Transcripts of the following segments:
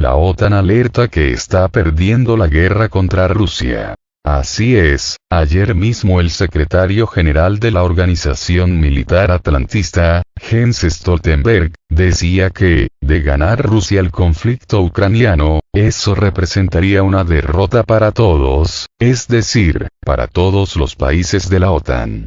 la OTAN alerta que está perdiendo la guerra contra Rusia. Así es, ayer mismo el secretario general de la Organización Militar Atlantista, Jens Stoltenberg, decía que, de ganar Rusia el conflicto ucraniano, eso representaría una derrota para todos, es decir, para todos los países de la OTAN.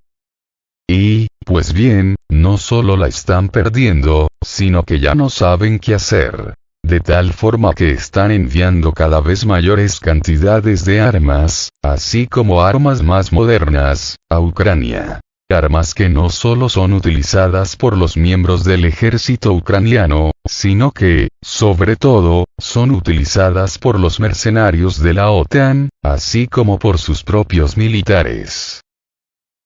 Y, pues bien, no solo la están perdiendo, sino que ya no saben qué hacer. De tal forma que están enviando cada vez mayores cantidades de armas, así como armas más modernas, a Ucrania. Armas que no solo son utilizadas por los miembros del ejército ucraniano, sino que, sobre todo, son utilizadas por los mercenarios de la OTAN, así como por sus propios militares.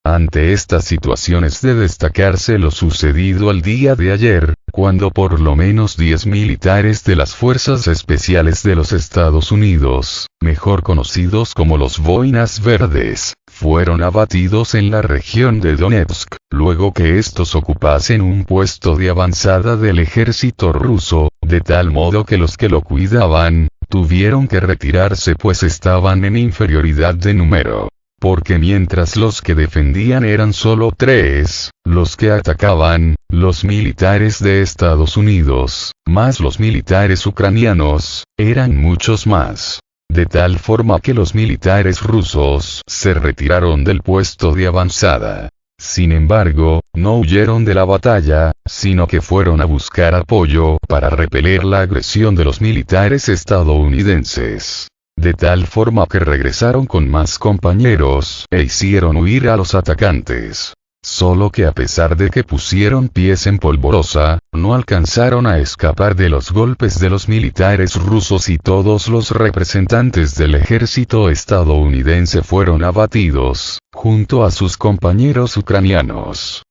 Ante esta situación es de destacarse lo sucedido al día de ayer, cuando por lo menos 10 militares de las Fuerzas Especiales de los Estados Unidos, mejor conocidos como los Boinas Verdes, fueron abatidos en la región de Donetsk, luego que estos ocupasen un puesto de avanzada del ejército ruso, de tal modo que los que lo cuidaban, tuvieron que retirarse pues estaban en inferioridad de número. Porque mientras los que defendían eran solo 3, los que atacaban, los militares de Estados Unidos, más los militares ucranianos, eran muchos más. De tal forma que los militares rusos se retiraron del puesto de avanzada. Sin embargo, no huyeron de la batalla, sino que fueron a buscar apoyo para repeler la agresión de los militares estadounidenses. De tal forma que regresaron con más compañeros e hicieron huir a los atacantes. Solo que a pesar de que pusieron pies en polvorosa, no alcanzaron a escapar de los golpes de los militares rusos y todos los representantes del ejército estadounidense fueron abatidos, junto a sus compañeros ucranianos.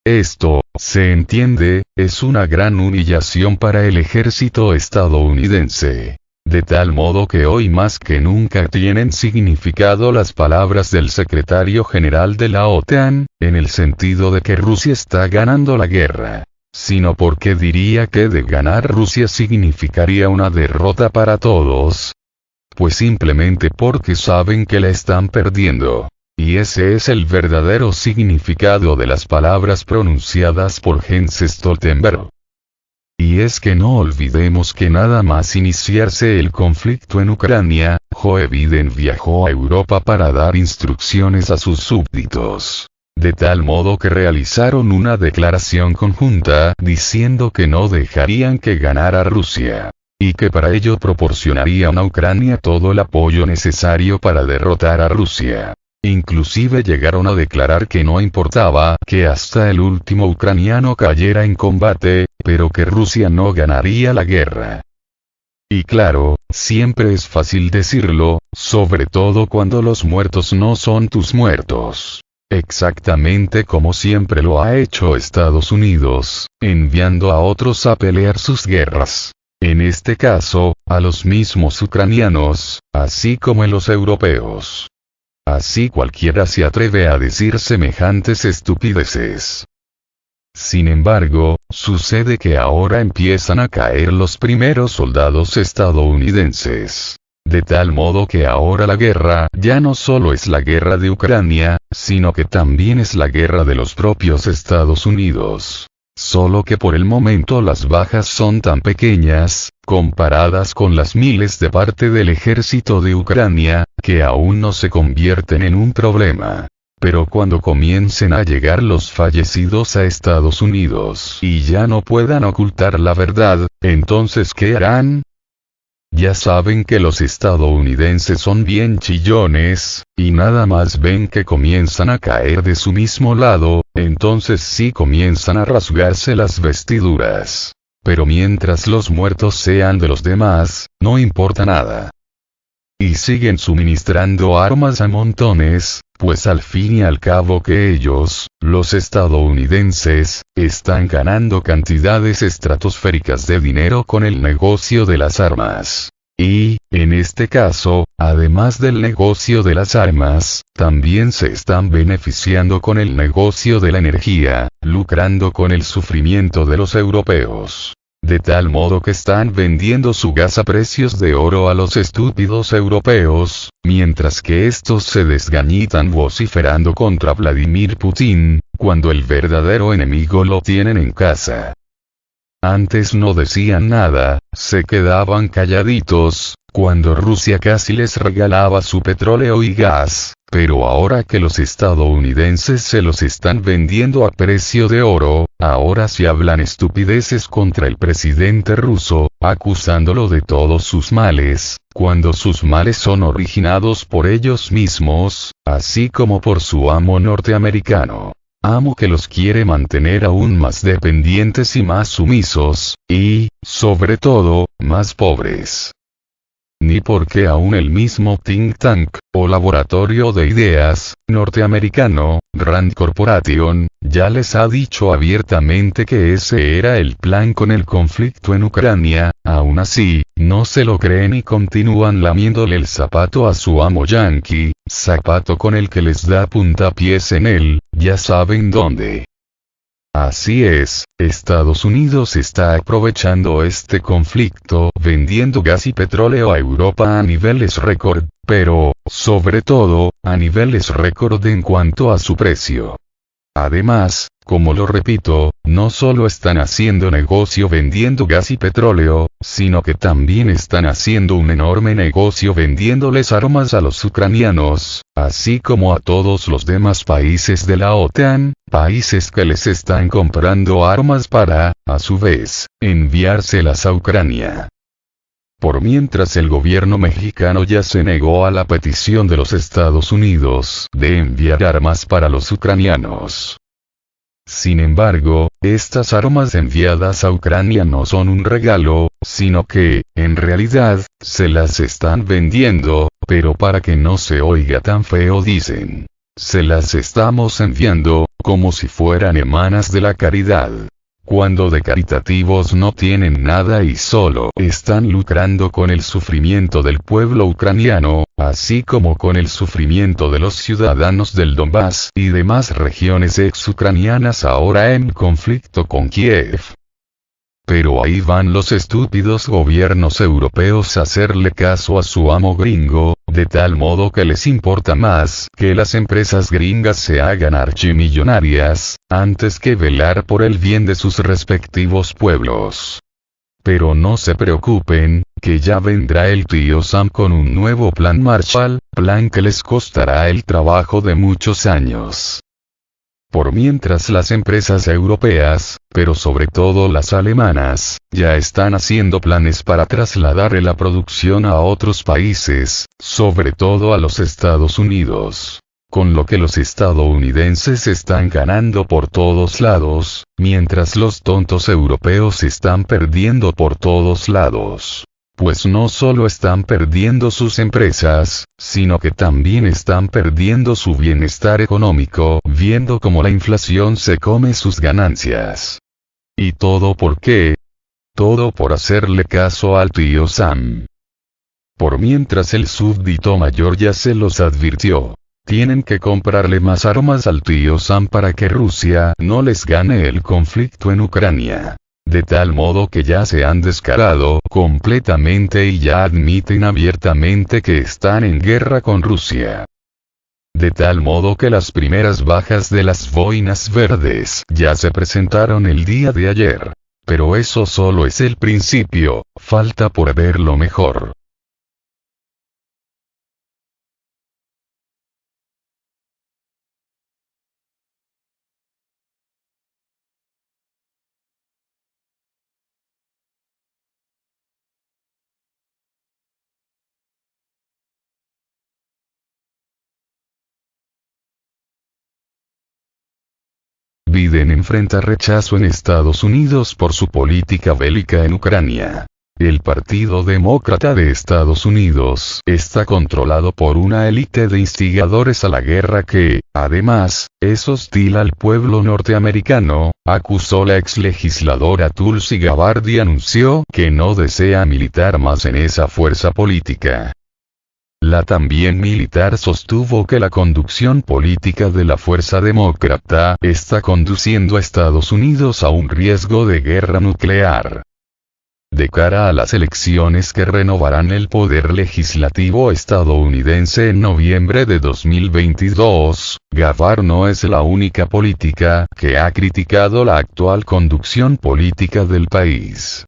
Esto, se entiende, es una gran humillación para el ejército estadounidense. De tal modo que hoy más que nunca tienen significado las palabras del secretario general de la OTAN, en el sentido de que Rusia está ganando la guerra. Sino porque diría que de ganar Rusia significaría una derrota para todos. Pues simplemente porque saben que la están perdiendo. Y ese es el verdadero significado de las palabras pronunciadas por Jens Stoltenberg. Y es que no olvidemos que nada más iniciarse el conflicto en Ucrania, Joe Biden viajó a Europa para dar instrucciones a sus súbditos. De tal modo que realizaron una declaración conjunta diciendo que no dejarían que ganara Rusia. Y que para ello proporcionarían a Ucrania todo el apoyo necesario para derrotar a Rusia. Inclusive llegaron a declarar que no importaba que hasta el último ucraniano cayera en combate, pero que Rusia no ganaría la guerra. Y claro, siempre es fácil decirlo, sobre todo cuando los muertos no son tus muertos. Exactamente como siempre lo ha hecho Estados Unidos, enviando a otros a pelear sus guerras. En este caso, a los mismos ucranianos, así como en los europeos. Así cualquiera se atreve a decir semejantes estupideces. Sin embargo, sucede que ahora empiezan a caer los primeros soldados estadounidenses. De tal modo que ahora la guerra ya no solo es la guerra de Ucrania, sino que también es la guerra de los propios Estados Unidos. Solo que por el momento las bajas son tan pequeñas, comparadas con las miles de parte del ejército de Ucrania, que aún no se convierten en un problema. Pero cuando comiencen a llegar los fallecidos a Estados Unidos y ya no puedan ocultar la verdad, entonces ¿qué harán? Ya saben que los estadounidenses son bien chillones, y nada más ven que comienzan a caer de su mismo lado, entonces sí comienzan a rasgarse las vestiduras. Pero mientras los muertos sean de los demás, no importa nada. Y siguen suministrando armas a montones, pues al fin y al cabo que ellos, los estadounidenses, están ganando cantidades estratosféricas de dinero con el negocio de las armas. Y, en este caso, además del negocio de las armas, también se están beneficiando con el negocio de la energía, lucrando con el sufrimiento de los europeos. de tal modo que están vendiendo su gas a precios de oro a los estúpidos europeos, mientras que estos se desgañitan vociferando contra Vladimir Putin, cuando el verdadero enemigo lo tienen en casa. Antes no decían nada, se quedaban calladitos, cuando Rusia casi les regalaba su petróleo y gas, pero ahora que los estadounidenses se los están vendiendo a precio de oro, ahora sí hablan estupideces contra el presidente ruso, acusándolo de todos sus males, cuando sus males son originados por ellos mismos, así como por su amo norteamericano. Amo que los quiere mantener aún más dependientes y más sumisos, y, sobre todo, más pobres. Ni porque aún el mismo think tank, o laboratorio de ideas, norteamericano, Rand Corporation, ya les ha dicho abiertamente que ese era el plan con el conflicto en Ucrania, aún así, no se lo creen y continúan lamiéndole el zapato a su amo yanqui, zapato con el que les da puntapiés en él, ya saben dónde. Así es, Estados Unidos está aprovechando este conflicto vendiendo gas y petróleo a Europa a niveles récord, pero, sobre todo, a niveles récord en cuanto a su precio. Además, como lo repito, no solo están haciendo negocio vendiendo gas y petróleo, sino que también están haciendo un enorme negocio vendiéndoles armas a los ucranianos, así como a todos los demás países de la OTAN, países que les están comprando armas para, a su vez, enviárselas a Ucrania. Por mientras el gobierno mexicano ya se negó a la petición de los Estados Unidos de enviar armas para los ucranianos. Sin embargo, estas armas enviadas a Ucrania no son un regalo, sino que, en realidad, se las están vendiendo, pero para que no se oiga tan feo dicen, se las estamos enviando, como si fueran hermanas de la caridad. Cuando de caritativos no tienen nada y solo están lucrando con el sufrimiento del pueblo ucraniano, así como con el sufrimiento de los ciudadanos del Donbass y demás regiones ex-ucranianas ahora en conflicto con Kiev. Pero ahí van los estúpidos gobiernos europeos a hacerle caso a su amo gringo, de tal modo que les importa más que las empresas gringas se hagan archimillonarias, antes que velar por el bien de sus respectivos pueblos. Pero no se preocupen, que ya vendrá el tío Sam con un nuevo plan Marshall, plan que les costará el trabajo de muchos años. Por mientras las empresas europeas, pero sobre todo las alemanas, ya están haciendo planes para trasladar la producción a otros países, sobre todo a los Estados Unidos. Con lo que los estadounidenses están ganando por todos lados, mientras los tontos europeos están perdiendo por todos lados. Pues no solo están perdiendo sus empresas, sino que también están perdiendo su bienestar económico, viendo cómo la inflación se come sus ganancias. ¿Y todo por qué? Todo por hacerle caso al tío Sam. Por mientras el súbdito mayor ya se los advirtió. Tienen que comprarle más armas al tío Sam para que Rusia no les gane el conflicto en Ucrania. De tal modo que ya se han descarado completamente y ya admiten abiertamente que están en guerra con Rusia. De tal modo que las primeras bajas de las boinas verdes ya se presentaron el día de ayer. Pero eso solo es el principio, falta por ver lo mejor. Biden enfrenta rechazo en Estados Unidos por su política bélica en Ucrania. El Partido Demócrata de Estados Unidos está controlado por una élite de instigadores a la guerra que, además, es hostil al pueblo norteamericano, acusó la exlegisladora Tulsi Gabbard y anunció que no desea militar más en esa fuerza política. La también militar sostuvo que la conducción política de la fuerza demócrata está conduciendo a Estados Unidos a un riesgo de guerra nuclear. de cara a las elecciones que renovarán el poder legislativo estadounidense en noviembre de 2022, Gafar no es la única política que ha criticado la actual conducción política del país.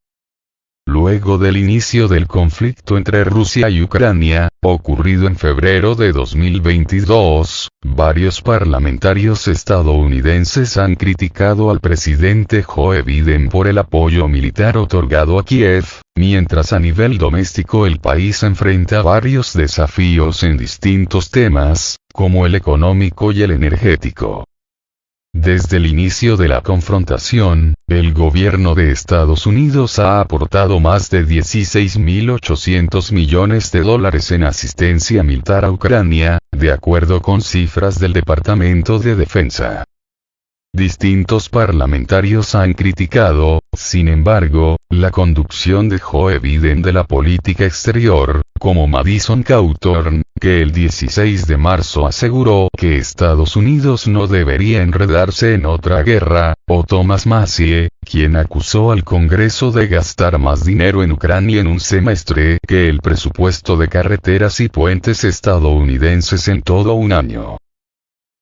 Luego del inicio del conflicto entre Rusia y Ucrania, ocurrido en febrero de 2022, varios parlamentarios estadounidenses han criticado al presidente Joe Biden por el apoyo militar otorgado a Kiev, mientras a nivel doméstico el país enfrenta varios desafíos en distintos temas, como el económico y el energético. Desde el inicio de la confrontación, el gobierno de Estados Unidos ha aportado más de 16.800 millones de dólares en asistencia militar a Ucrania, de acuerdo con cifras del Departamento de Defensa. Distintos parlamentarios han criticado, sin embargo, la conducción de Joe Biden de la política exterior, como Madison Cawthorn, que el 16 de marzo aseguró que Estados Unidos no debería enredarse en otra guerra, o Thomas Massie, quien acusó al Congreso de gastar más dinero en Ucrania en un semestre que el presupuesto de carreteras y puentes estadounidenses en todo un año.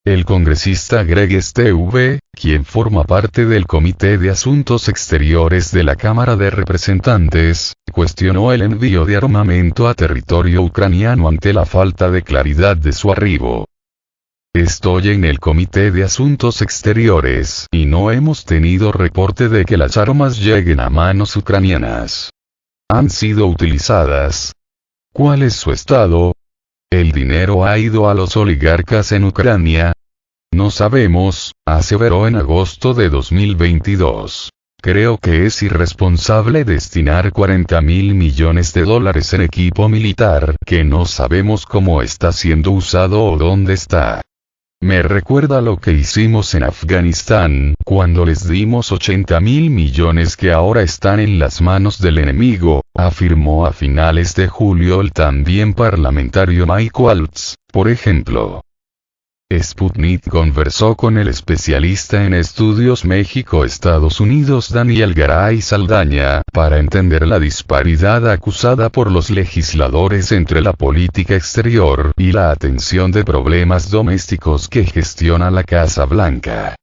El congresista Greg Steube, quien forma parte del Comité de Asuntos Exteriores de la Cámara de Representantes, cuestionó el envío de armamento a territorio ucraniano ante la falta de claridad de su arribo. Estoy en el Comité de Asuntos Exteriores y no hemos tenido reporte de que las armas lleguen a manos ucranianas. ¿Han sido utilizadas? ¿Cuál es su estado? ¿El dinero ha ido a los oligarcas en Ucrania? No sabemos, aseveró en agosto de 2022. Creo que es irresponsable destinar 40.000 millones de dólares en equipo militar que no sabemos cómo está siendo usado o dónde está. Me recuerda lo que hicimos en Afganistán, cuando les dimos 80.000 millones que ahora están en las manos del enemigo, afirmó a finales de julio el también parlamentario Mike Waltz, por ejemplo. Sputnik conversó con el especialista en estudios México-Estados Unidos Daniel Garay Saldaña para entender la disparidad acusada por los legisladores entre la política exterior y la atención de problemas domésticos que gestiona la Casa Blanca.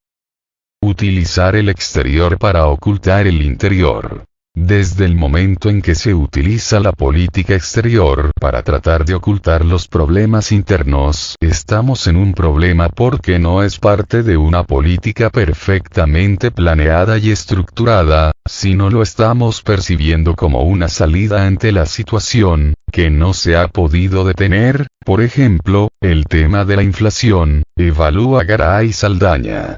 Utilizar el exterior para ocultar el interior. Desde el momento en que se utiliza la política exterior para tratar de ocultar los problemas internos, estamos en un problema porque no es parte de una política perfectamente planeada y estructurada, sino lo estamos percibiendo como una salida ante la situación, que no se ha podido detener, por ejemplo, el tema de la inflación, evalúa Garay Saldaña.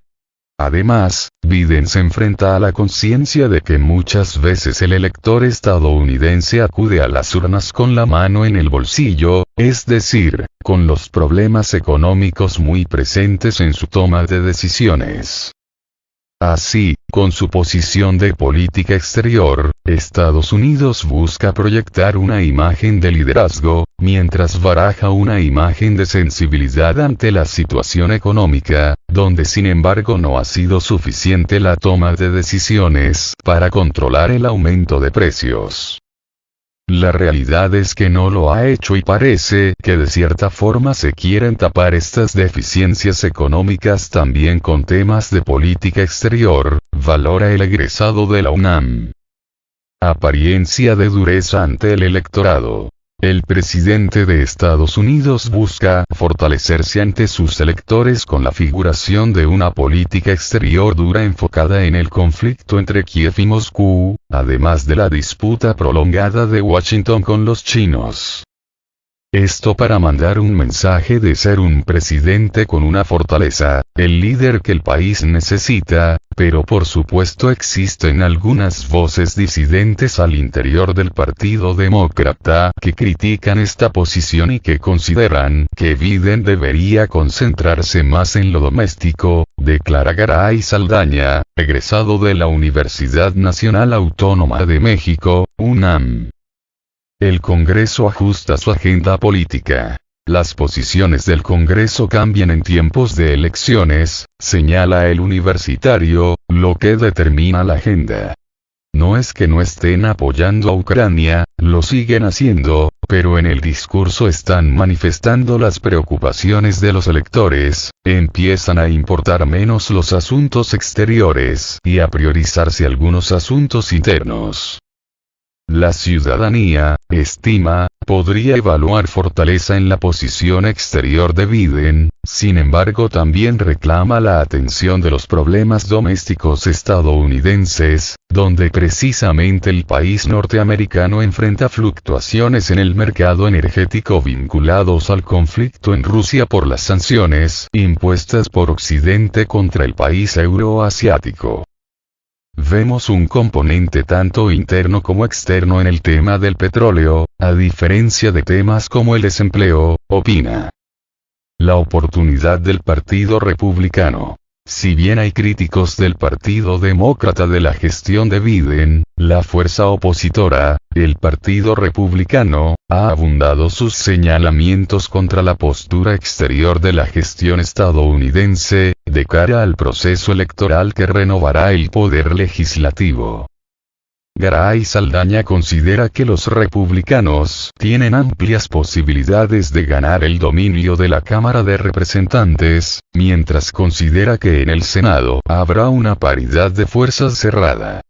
Además, Biden se enfrenta a la conciencia de que muchas veces el elector estadounidense acude a las urnas con la mano en el bolsillo, es decir, con los problemas económicos muy presentes en su toma de decisiones. Así, con su posición de política exterior, Estados Unidos busca proyectar una imagen de liderazgo, mientras baraja una imagen de sensibilidad ante la situación económica, donde sin embargo no ha sido suficiente la toma de decisiones para controlar el aumento de precios. La realidad es que no lo ha hecho y parece que de cierta forma se quieren tapar estas deficiencias económicas también con temas de política exterior, valora el egresado de la UNAM. Apariencia de dureza ante el electorado. El presidente de Estados Unidos busca fortalecerse ante sus electores con la figuración de una política exterior dura enfocada en el conflicto entre Kiev y Moscú, además de la disputa prolongada de Washington con los chinos. Esto para mandar un mensaje de ser un presidente con una fortaleza, el líder que el país necesita, pero por supuesto existen algunas voces disidentes al interior del Partido Demócrata que critican esta posición y que consideran que Biden debería concentrarse más en lo doméstico, declara Garay Saldaña, egresado de la Universidad Nacional Autónoma de México, UNAM. El Congreso ajusta su agenda política. Las posiciones del Congreso cambian en tiempos de elecciones, señala el universitario, lo que determina la agenda. No es que no estén apoyando a Ucrania, lo siguen haciendo, pero en el discurso están manifestando las preocupaciones de los electores, empiezan a importar menos los asuntos exteriores y a priorizarse algunos asuntos internos. La ciudadanía, estima, podría evaluar fortaleza en la posición exterior de Biden, sin embargo también reclama la atención de los problemas domésticos estadounidenses, donde precisamente el país norteamericano enfrenta fluctuaciones en el mercado energético vinculados al conflicto en Rusia por las sanciones impuestas por Occidente contra el país euroasiático. Vemos un componente tanto interno como externo en el tema del petróleo, a diferencia de temas como el desempleo, opina. La oportunidad del Partido Republicano. Si bien hay críticos del Partido Demócrata de la gestión de Biden, la fuerza opositora, el Partido Republicano, ha abundado sus señalamientos contra la postura exterior de la gestión estadounidense, de cara al proceso electoral que renovará el poder legislativo. Garay Saldaña considera que los republicanos tienen amplias posibilidades de ganar el dominio de la Cámara de Representantes, mientras considera que en el Senado habrá una paridad de fuerzas cerrada.